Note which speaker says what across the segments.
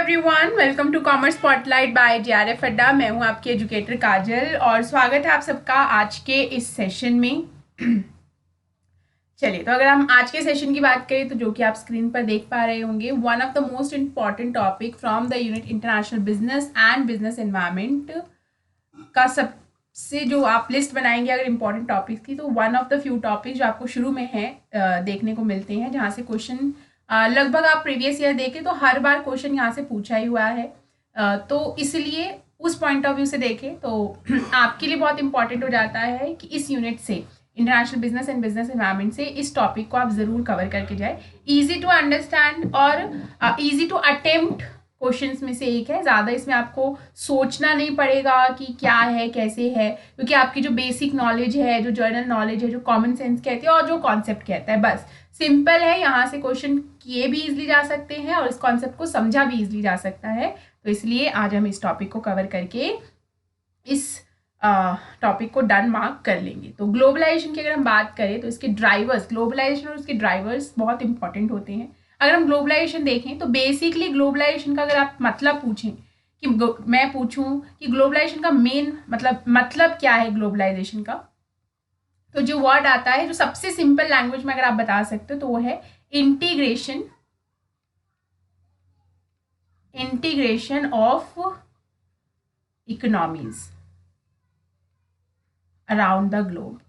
Speaker 1: Everyone, welcome to commerce spotlight by DRF Adda. मैं हूं आपकी एजुकेटर काजल और स्वागत है आप सबका आज के इस सेशन में। चलिए, तो अगर हम आज के सेशन की बात करें तो जो कि आप स्क्रीन पर देख पा रहे होंगे, one of the most important topic from the unit international business and business environment का सबसे जो आप लिस्ट बनाएंगे अगर इम्पॉर्टेंट टॉपिक्स की, तो one of the few topic जो आपको शुरू में है देखने को मिलते हैं, जहाँ से क्वेश्चन लगभग आप प्रीवियस ईयर देखें तो हर बार क्वेश्चन यहाँ से पूछा ही हुआ है। तो इसलिए उस पॉइंट ऑफ व्यू से देखें तो आपके लिए बहुत इंपॉर्टेंट हो जाता है कि इस यूनिट से, international business and business environment से, इस टॉपिक को आप ज़रूर कवर करके जाए। इजी टू अंडरस्टैंड और इजी टू अटेम्प्ट क्वेश्चंस में से एक है। ज़्यादा इसमें आपको सोचना नहीं पड़ेगा कि क्या है कैसे है, क्योंकि आपकी जो बेसिक नॉलेज है, जो जर्नल नॉलेज है, जो कॉमन सेंस कहते हैं और जो कॉन्सेप्ट कहता है, बस सिंपल है। यहाँ से क्वेश्चन किए भी इजली जा सकते हैं और इस कॉन्सेप्ट को समझा भी इजली जा सकता है। तो इसलिए आज हम इस टॉपिक को कवर करके इस टॉपिक को डन मार्क कर लेंगे। तो ग्लोबलाइजेशन की अगर हम बात करें तो इसके ड्राइवर्स, ग्लोबलाइजेशन और उसके ड्राइवर्स बहुत इंपॉर्टेंट होते हैं। अगर हम ग्लोबलाइजेशन देखें तो बेसिकली ग्लोबलाइजेशन का अगर आप मतलब पूछें कि मैं पूछूं कि ग्लोबलाइजेशन का मेन मतलब क्या है ग्लोबलाइजेशन का, तो जो वर्ड आता है, जो सबसे सिंपल लैंग्वेज में अगर आप बता सकते हो, तो वो है integration of economies around the globe.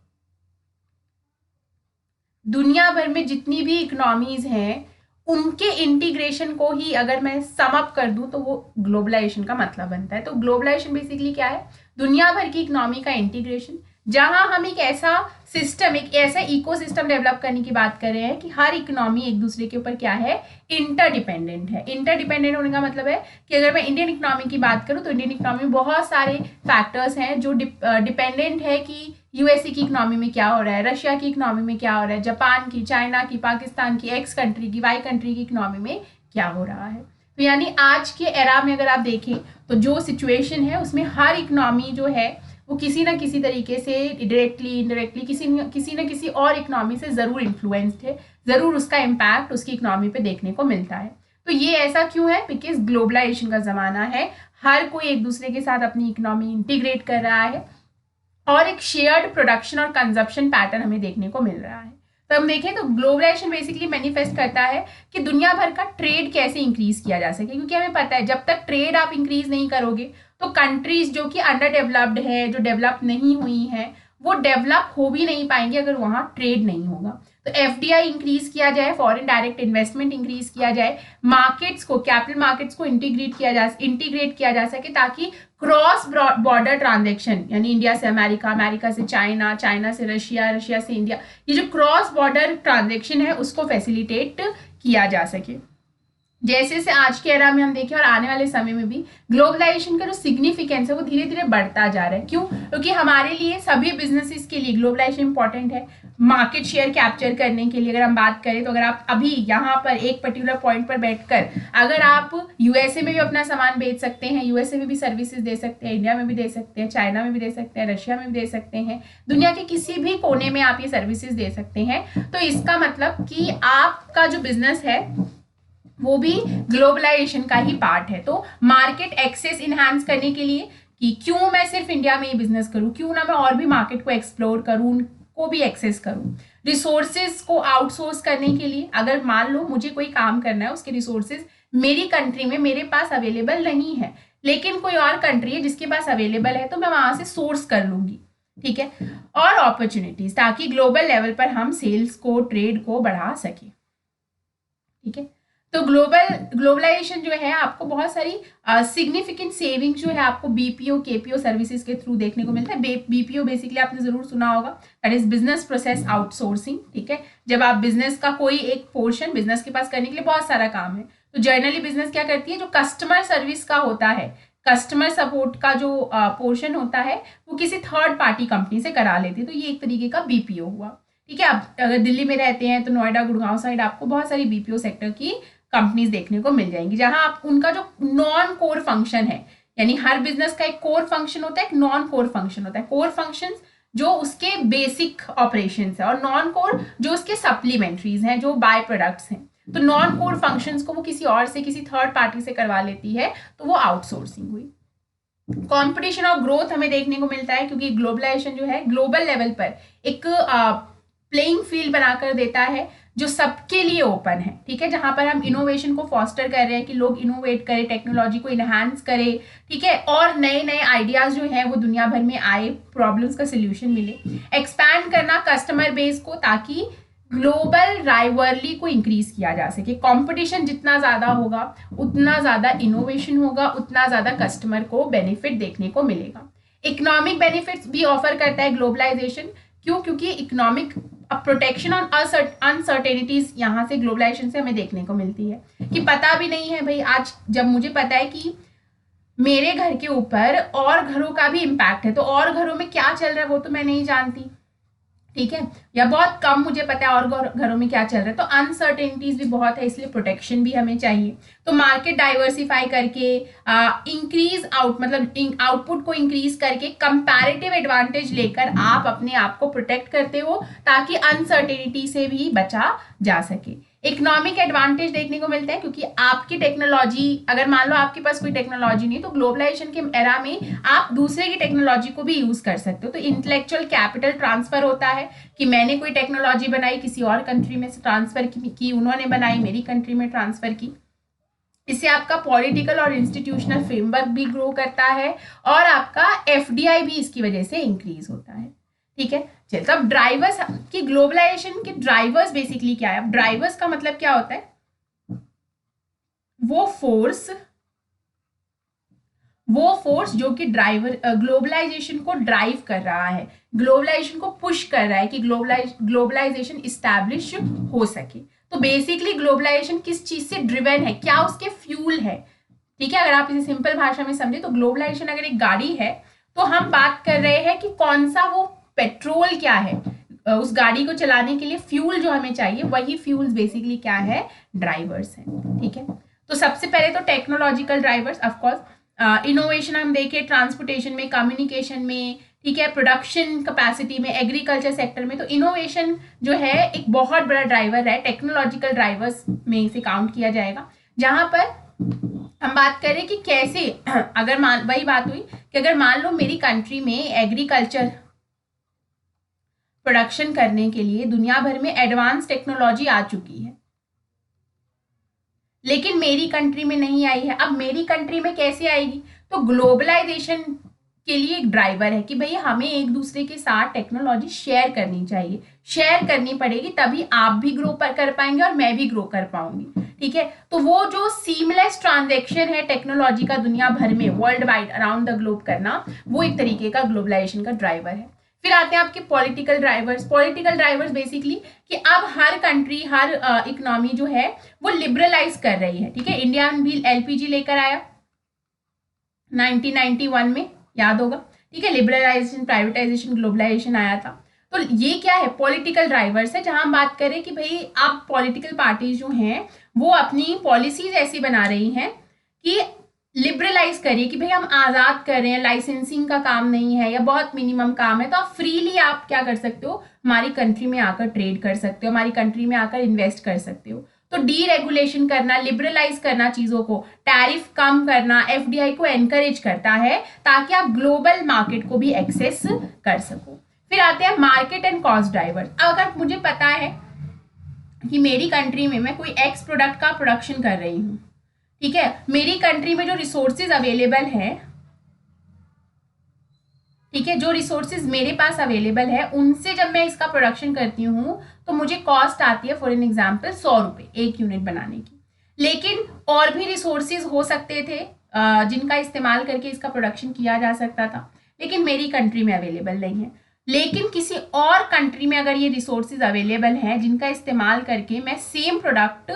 Speaker 1: दुनिया भर में जितनी भी इकोनॉमीज हैं उनके इंटीग्रेशन को ही अगर मैं सम अप कर दूं तो वो ग्लोबलाइजेशन का मतलब बनता है। तो ग्लोबलाइजेशन बेसिकली क्या है? दुनिया भर की इकोनॉमी का इंटीग्रेशन, जहां हम एक ऐसा सिस्टम, एक ऐसा इकोसिस्टम डेवलप करने की बात कर रहे हैं कि हर इकोनॉमी एक दूसरे के ऊपर क्या है, इंटरडिपेंडेंट है। इंटरडिपेंडेंट होने का मतलब है कि अगर मैं इंडियन इकोनॉमी की बात करूं तो इंडियन इकोनॉमी में बहुत सारे फैक्टर्स हैं जो डिपेंडेंट है कि यूएसए की इकोनॉमी में क्या हो रहा है, रशिया की इकोनॉमी में क्या हो रहा है, जापान की, चाइना की, पाकिस्तान की, एक्स कंट्री की, वाई कंट्री की इकोनॉमी में क्या हो रहा है। तो यानी आज के एरा में अगर आप देखें तो जो सिचुएशन है उसमें हर इकोनॉमी जो है वो किसी ना किसी तरीके से डायरेक्टली इनडायरेक्टली किसी न किसी और इकोनॉमी से ज़रूर इन्फ्लुएंस्ड है, ज़रूर उसका इम्पैक्ट उसकी इकोनॉमी पे देखने को मिलता है। तो ये ऐसा क्यों है? बिकॉज ग्लोबलाइजेशन का ज़माना है, हर कोई एक दूसरे के साथ अपनी इकोनॉमी इंटीग्रेट कर रहा है और एक शेयर्ड प्रोडक्शन और कंजप्शन पैटर्न हमें देखने को मिल रहा है। तो हम देखें तो ग्लोबलाइजेशन बेसिकली मैनिफेस्ट करता है कि दुनिया भर का ट्रेड कैसे इंक्रीज किया जा सके, क्योंकि हमें पता है जब तक ट्रेड आप इंक्रीज नहीं करोगे तो कंट्रीज जो कि अंडर डेवलप्ड है, जो डेवलप नहीं हुई हैं, वो डेवलप हो भी नहीं पाएंगे अगर वहाँ ट्रेड नहीं होगा। तो FDI इंक्रीज किया जाए, फॉरेन डायरेक्ट इन्वेस्टमेंट इंक्रीज किया जाए, मार्केट्स को, कैपिटल मार्केट्स को इंटीग्रेट किया जा सके, ताकि क्रॉस बॉर्डर ट्रांजेक्शन, यानी इंडिया से अमेरिका, अमेरिका से चाइना, चाइना से रशिया, रशिया से इंडिया, ये जो क्रॉस बॉर्डर ट्रांजेक्शन है उसको फैसिलिटेट किया जा सके। जैसे जैसे आज के एरा में हम देखें और आने वाले समय में भी ग्लोबलाइजेशन का जो सिग्निफिकेंस है वो धीरे धीरे बढ़ता जा रहा है। क्यों? क्योंकि हमारे लिए, सभी बिजनेसेस के लिए ग्लोबलाइजेशन इंपॉर्टेंट है। मार्केट शेयर कैप्चर करने के लिए अगर हम बात करें तो अगर आप अभी यहाँ पर एक पर्टिकुलर पॉइंट पर बैठकर अगर आप यूएसए में भी अपना सामान बेच सकते हैं, यूएसए में भी सर्विसेज दे सकते हैं, इंडिया में भी दे सकते हैं, चाइना में भी दे सकते हैं, रशिया में भी दे सकते हैं, दुनिया के किसी भी कोने में आप ये सर्विसेज दे सकते हैं, तो इसका मतलब कि आपका जो बिजनेस है वो भी ग्लोबलाइजेशन का ही पार्ट है। तो मार्केट एक्सेस इनहांस करने के लिए कि क्यों मैं सिर्फ इंडिया में ही बिजनेस करूं, क्यों ना मैं और भी मार्केट को एक्सप्लोर करूं, उनको भी एक्सेस करूं। रिसोर्सेज को आउटसोर्स करने के लिए, अगर मान लो मुझे कोई काम करना है, उसके रिसोर्सेज मेरी कंट्री में मेरे पास अवेलेबल नहीं है, लेकिन कोई और कंट्री है जिसके पास अवेलेबल है, तो मैं वहां से सोर्स कर लूंगी, ठीक है। और अपॉर्चुनिटीज, ताकि ग्लोबल लेवल पर हम सेल्स को, ट्रेड को बढ़ा सके, ठीक है। तो ग्लोबलाइजेशन जो है आपको बहुत सारी सिग्निफिकेंट सेविंग जो है आपको बीपीओ केपीओ सर्विसेज के थ्रू देखने को मिलता है। बीपीओ बेसिकली आपने जरूर सुना होगा, that is business process outsourcing, ठीक है। जब आप बिजनेस का कोई एक पोर्शन, बिजनेस के पास करने के लिए बहुत सारा काम है, तो जनरली बिजनेस क्या करती है, जो कस्टमर सर्विस का होता है, कस्टमर सपोर्ट का जो पोर्शन होता है, वो किसी थर्ड पार्टी कंपनी से करा लेती है। तो ये एक तरीके का बीपीओ हुआ, ठीक है। आप अगर दिल्ली में रहते हैं तो नोएडा, गुड़गांव साइड आपको बहुत सारी बीपीओ सेक्टर की कंपनीज देखने को मिल जाएंगी, जहां आप उनका जो नॉन कोर फंक्शन है, यानी हर बिजनेस का एक कोर फंक्शन होता है, एक नॉन कोर फंक्शन होता है। कोर फंक्शंस जो उसके बेसिक ऑपरेशंस है, और नॉन कोर जो उसके सप्लीमेंट्रीज हैं, जो बाय प्रोडक्ट्स हैं। तो नॉन कोर फंक्शंस को वो किसी और से, किसी थर्ड पार्टी से करवा लेती है, तो वो आउटसोर्सिंग हुई। कंपटीशन और ग्रोथ हमें देखने को मिलता है, क्योंकि ग्लोबलाइजेशन जो है ग्लोबल लेवल पर एक प्लेइंग फील्ड बनाकर देता है जो सबके लिए ओपन है, ठीक है, जहां पर हम इनोवेशन को फॉस्टर कर रहे हैं कि लोग इनोवेट करें, टेक्नोलॉजी को इनहांस करें, ठीक है, और नए नए आइडियाज जो हैं वो दुनिया भर में आए, प्रॉब्लम्स का सोल्यूशन मिले। एक्सपैंड करना कस्टमर बेस को, ताकि ग्लोबल राइवलरी को इंक्रीज किया जा सके। कंपटीशन जितना ज्यादा होगा उतना ज्यादा इनोवेशन होगा, उतना ज्यादा कस्टमर को बेनिफिट देखने को मिलेगा। इकोनॉमिक बेनिफिट्स भी ऑफर करता है ग्लोबलाइजेशन। क्यों? क्योंकि इकोनॉमिक प्रोटेक्शन और अनसर्टेनिटीज यहाँ से ग्लोबलाइजेशन से हमें देखने को मिलती है कि पता भी नहीं है भाई, आज जब मुझे पता है कि मेरे घर के ऊपर और घरों का भी इम्पैक्ट है, तो और घरों में क्या चल रहा है वो तो मैं नहीं जानती, ठीक है, या बहुत कम मुझे पता है और घरों में क्या चल रहा है, तो अनसर्टेनिटीज भी बहुत है, इसलिए प्रोटेक्शन भी हमें चाहिए। तो मार्केट डाइवर्सिफाई करके इंक्रीज मतलब आउटपुट को इंक्रीज करके कंपैरेटिव एडवांटेज लेकर आप अपने आप को प्रोटेक्ट करते हो, ताकि अनसर्टेनिटी से भी बचा जा सके। इकोनॉमिक एडवांटेज देखने को मिलता है, क्योंकि आपकी टेक्नोलॉजी, अगर मान लो आपके पास कोई टेक्नोलॉजी नहीं, तो ग्लोबलाइजेशन के एरा में आप दूसरे की टेक्नोलॉजी को भी यूज कर सकते हो। तो इंटेलेक्चुअल कैपिटल ट्रांसफर होता है कि मैंने कोई टेक्नोलॉजी बनाई, किसी और कंट्री में से ट्रांसफर की, उन्होंने बनाई, मेरी कंट्री में ट्रांसफर की। इससे आपका पॉलिटिकल और इंस्टीट्यूशनल फ्रेमवर्क भी ग्रो करता है, और आपका एफडीआई भी इसकी वजह से इंक्रीज होता है, ठीक है। चलिए, तो अब ड्राइवर्स की, ग्लोबलाइजेशन के ड्राइवर्स बेसिकली क्या है? अब ड्राइवर्स का मतलब क्या होता है? वो फोर्स जो कि ग्लोबलाइजेशन को ड्राइव कर रहा है, ग्लोबलाइजेशन को पुश कर रहा है कि ग्लोबलाइजेशन इस्टेब्लिश हो सके। तो बेसिकली ग्लोबलाइजेशन किस चीज से ड्रिवन है, क्या उसके फ्यूल है, ठीक है। अगर आप इसे सिंपल भाषा में समझे तो ग्लोबलाइजेशन अगर एक गाड़ी है, तो हम बात कर रहे हैं कि कौन सा वो पेट्रोल क्या है, उस गाड़ी को चलाने के लिए फ्यूल जो हमें चाहिए, वही फ्यूल्स बेसिकली क्या है? ड्राइवर्स हैं, ठीक है। तो सबसे पहले तो टेक्नोलॉजिकल ड्राइवर्स, ऑफकोर्स इनोवेशन हम देखें ट्रांसपोर्टेशन में, कम्युनिकेशन में, ठीक है, प्रोडक्शन कैपेसिटी में, एग्रीकल्चर सेक्टर में, तो इनोवेशन जो है एक बहुत बड़ा ड्राइवर है, टेक्नोलॉजिकल ड्राइवर्स में इसे काउंट किया जाएगा। जहां पर हम बात करें कि कैसे, अगर वही बात हुई कि अगर मान लो मेरी कंट्री में एग्रीकल्चर प्रोडक्शन करने के लिए दुनिया भर में एडवांस टेक्नोलॉजी आ चुकी है, लेकिन मेरी कंट्री में नहीं आई है। अब मेरी कंट्री में कैसे आएगी? तो ग्लोबलाइजेशन के लिए एक ड्राइवर है कि भाई हमें एक दूसरे के साथ टेक्नोलॉजी शेयर करनी चाहिए, शेयर करनी पड़ेगी, तभी आप भी ग्रो कर पाएंगे और मैं भी ग्रो कर पाऊंगी, ठीक है। तो वो जो सीमलेस ट्रांजैक्शन है टेक्नोलॉजी का दुनिया भर में, world wide, around the globe करना, वो एक तरीके का ग्लोबलाइजेशन का ड्राइवर है। फिर आते हैं आपके political drivers. Political drivers basically कि अब हर कंट्री, हर इकोनॉमी जो है वो लिबरलाइज कर रही है, ठीक है। इंडिया भी एलपीजी लेकर आया 1991 में, याद होगा, ठीक है। लिबरलाइजेशन, प्राइवेटाइजेशन, ग्लोबलाइजेशन आया था। तो ये क्या है? पॉलिटिकल ड्राइवर्स है, जहां हम बात करें कि भाई अब पॉलिटिकल पार्टीज जो हैं वो अपनी पॉलिसीज ऐसी बना रही हैं कि लिबरलाइज करिए कि भाई हम आज़ाद कर रहे हैं, लाइसेंसिंग का काम नहीं है या बहुत मिनिमम काम है, तो आप फ्रीली आप क्या कर सकते हो? हमारी कंट्री में आकर ट्रेड कर सकते हो, हमारी कंट्री में आकर इन्वेस्ट कर सकते हो। तो डी रेगुलेशन करना, लिबरलाइज करना चीज़ों को, टैरिफ कम करना, एफडीआई को एनकरेज करता है ताकि आप ग्लोबल मार्केट को भी एक्सेस कर सको। फिर आते हैं मार्केट एंड कॉस्ट ड्राइवर्स। अगर मुझे पता है कि मेरी कंट्री में मैं कोई एक्स प्रोडक्ट का प्रोडक्शन कर रही हूँ, ठीक है, मेरी कंट्री में जो रिसोर्सेज अवेलेबल है, ठीक है, जो रिसोर्सेज मेरे पास अवेलेबल है उनसे जब मैं इसका प्रोडक्शन करती हूँ तो मुझे कॉस्ट आती है फॉर एन एग्जाम्पल 100 रुपये एक यूनिट बनाने की। लेकिन और भी रिसोर्सेज हो सकते थे जिनका इस्तेमाल करके इसका प्रोडक्शन किया जा सकता था, लेकिन मेरी कंट्री में अवेलेबल नहीं है। लेकिन किसी और कंट्री में अगर ये रिसोर्सेज अवेलेबल हैं जिनका इस्तेमाल करके मैं सेम प्रोडक्ट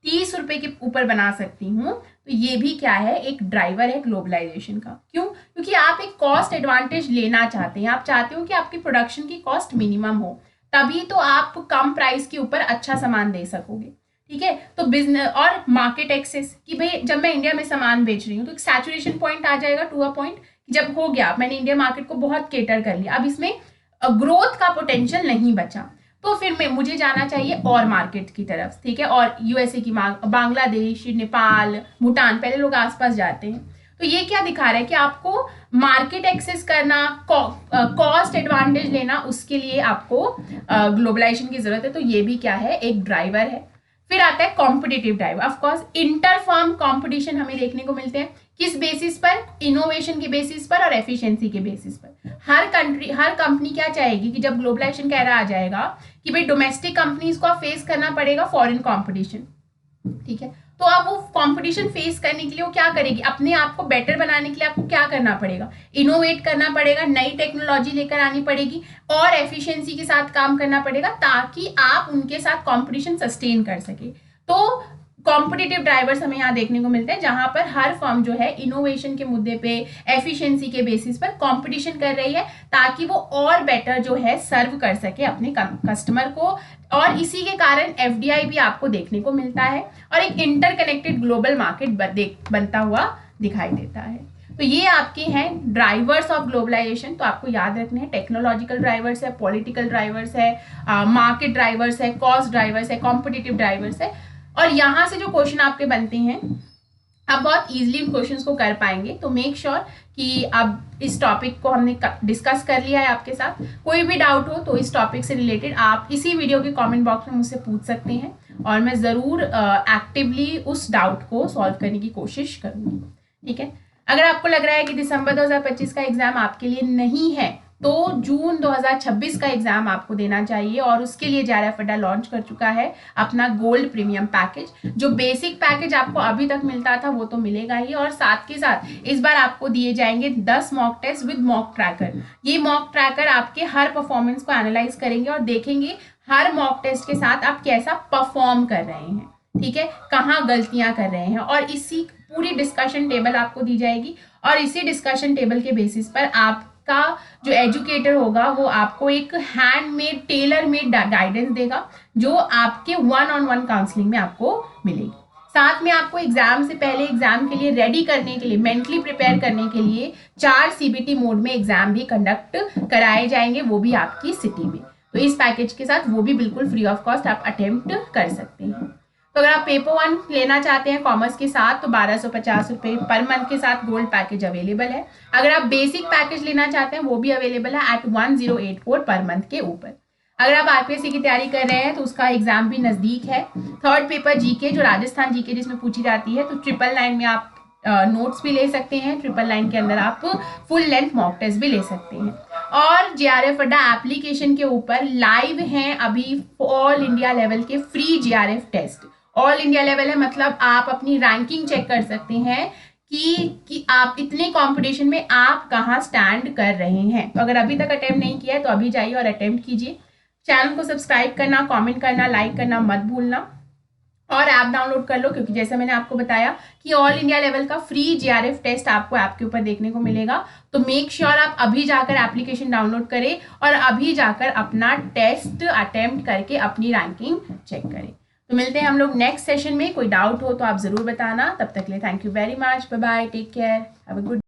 Speaker 1: 30 रुपये के ऊपर बना सकती हूँ, तो ये भी क्या है? एक ड्राइवर है ग्लोबलाइजेशन का। क्यों? क्योंकि आप एक कॉस्ट एडवांटेज लेना चाहते हैं, आप चाहते हो कि आपकी प्रोडक्शन की कॉस्ट मिनिमम हो, तभी तो आप कम प्राइस के ऊपर अच्छा सामान दे सकोगे, ठीक है। तो बिजनेस और मार्केट एक्सेस कि भाई जब मैं इंडिया में सामान बेच रही हूँ तो एक सैचुरेशन पॉइंट आ जाएगा, टू अ पॉइंट, जब हो गया मैंने इंडिया मार्केट को बहुत केटर कर लिया, अब इसमें ग्रोथ का पोटेंशियल नहीं बचा, तो फिर मुझे जाना चाहिए और मार्केट की तरफ, ठीक है, और यूएसए की मांग, बांग्लादेश, नेपाल, भूटान, पहले लोग आसपास जाते हैं। तो ये क्या दिखा रहा है कि आपको मार्केट एक्सेस करना, कॉस्ट एडवांटेज लेना, उसके लिए आपको ग्लोबलाइजेशन की जरूरत है। तो ये भी क्या है, एक ड्राइवर है। फिर आता है competitive driver. Of course inter firm competition हमें देखने को मिलते हैं, किस बेसिस पर, इनोवेशन के बेसिस पर और एफिशिएंसी के बेसिस पर। हर कंपनी क्या चाहेगी कि जब ग्लोबलाइजेशन कह रहा आ जाएगा कि भाई डोमेस्टिक कंपनीज को फेस करना पड़ेगा फॉरेन कंपटीशन, ठीक है, तो अब वो कंपटीशन फेस करने के लिए वो क्या करेगी, अपने आप को बेटर बनाने के लिए आपको क्या करना पड़ेगा, इनोवेट करना पड़ेगा, नई टेक्नोलॉजी लेकर आनी पड़ेगी और एफिशिएंसी के साथ काम करना पड़ेगा, ताकि आप उनके साथ कंपटीशन सस्टेन कर सके। तो कॉम्पिटिटिव ड्राइवर्स हमें यहाँ देखने को मिलते हैं, जहां पर हर फर्म जो है इनोवेशन के मुद्दे पे, एफिशिएंसी के बेसिस पर कंपटीशन कर रही है, ताकि वो और बेटर जो है सर्व कर सके अपने कस्टमर को। और इसी के कारण एफडीआई भी आपको देखने को मिलता है और एक इंटरकनेक्टेड ग्लोबल मार्केट बनता हुआ दिखाई देता है। तो ये आपके हैं ड्राइवर्स ऑफ ग्लोबलाइजेशन। तो आपको याद रखने हैं, टेक्नोलॉजिकल ड्राइवर्स है, पॉलिटिकल ड्राइवर्स है, मार्केट ड्राइवर्स है, कॉस्ट ड्राइवर्स है, कॉम्पिटिटिव ड्राइवर्स है। और यहाँ से जो क्वेश्चन आपके बनते हैं, आप बहुत इजीली इन क्वेश्चंस को कर पाएंगे। तो मेक श्योर कि अब इस टॉपिक को हमने डिस्कस कर लिया है आपके साथ। कोई भी डाउट हो तो इस टॉपिक से रिलेटेड आप इसी वीडियो के कमेंट बॉक्स में मुझसे पूछ सकते हैं और मैं ज़रूर एक्टिवली उस डाउट को सॉल्व करने की कोशिश करूँगी, ठीक है। अगर आपको लग रहा है कि दिसंबर 2025 का एग्जाम आपके लिए नहीं है, तो जून 2026 का एग्जाम आपको देना चाहिए और उसके लिए JRF अड्डा लॉन्च कर चुका है अपना गोल्ड प्रीमियम पैकेज। जो बेसिक पैकेज आपको अभी तक मिलता था वो तो मिलेगा ही, और साथ के साथ इस बार आपको दिए जाएंगे 10 mock test with mock tracker. ये मॉक ट्रैकर आपके हर परफॉर्मेंस को एनालाइज करेंगे और देखेंगे हर मॉक टेस्ट के साथ आप कैसा परफॉर्म कर रहे हैं, ठीक है, कहाँ गलतियां कर रहे हैं। और इसी पूरी डिस्कशन टेबल आपको दी जाएगी और इसी डिस्कशन टेबल के बेसिस पर आपका जो एजुकेटर होगा वो आपको एक हैंडमेड, टेलर मेड गाइडेंस देगा, जो आपके 1-on-1 काउंसलिंग में आपको मिलेगी। साथ में आपको एग्जाम से पहले एग्जाम के लिए रेडी करने के लिए, मेंटली प्रिपेयर करने के लिए 4 CBT मोड में एग्जाम भी कंडक्ट कराए जाएंगे, वो भी आपकी सिटी में। तो इस पैकेज के साथ वो भी बिल्कुल फ्री ऑफ कॉस्ट आप अटेम्प्ट कर सकते हैं। तो अगर आप पेपर 1 लेना चाहते हैं कॉमर्स के साथ, तो 1250 रुपये पर मंथ के साथ गोल्ड पैकेज अवेलेबल है। अगर आप बेसिक पैकेज लेना चाहते हैं वो भी अवेलेबल है एट 1084 पर मंथ के ऊपर। अगर आप RPSC की तैयारी कर रहे हैं तो उसका एग्जाम भी नज़दीक है। थर्ड पेपर GK, जो राजस्थान GK जिसमें पूछी जाती है, तो 999 में आप नोट्स भी ले सकते हैं। 999 के अंदर आप फुल लेंथ मॉक टेस्ट भी ले सकते हैं। और JRF अड्डा एप्लीकेशन के ऊपर लाइव हैं अभी ऑल इंडिया लेवल के free JRF test. All India level है मतलब आप अपनी रैंकिंग चेक कर सकते हैं कि आप इतने कंपटीशन में आप कहाँ स्टैंड कर रहे हैं। तो अगर अभी तक अटेम्प्ट नहीं किया है तो अभी जाइए और अटेम्प्ट कीजिए। चैनल को सब्सक्राइब करना, कमेंट करना, लाइक करना मत भूलना और ऐप डाउनलोड कर लो, क्योंकि जैसे मैंने आपको बताया कि ऑल इंडिया लेवल का फ्री JRF टेस्ट आपको ऐप के ऊपर देखने को मिलेगा। तो मेक श्योर आप अभी जाकर एप्लीकेशन डाउनलोड करें और अभी जाकर अपना टेस्ट अटेम्प्ट करके अपनी रैंकिंग चेक करें। तो मिलते हैं हम लोग नेक्स्ट सेशन में। कोई डाउट हो तो आप ज़रूर बताना। तब तक के लिए thank you very much, bye bye, take care, have a good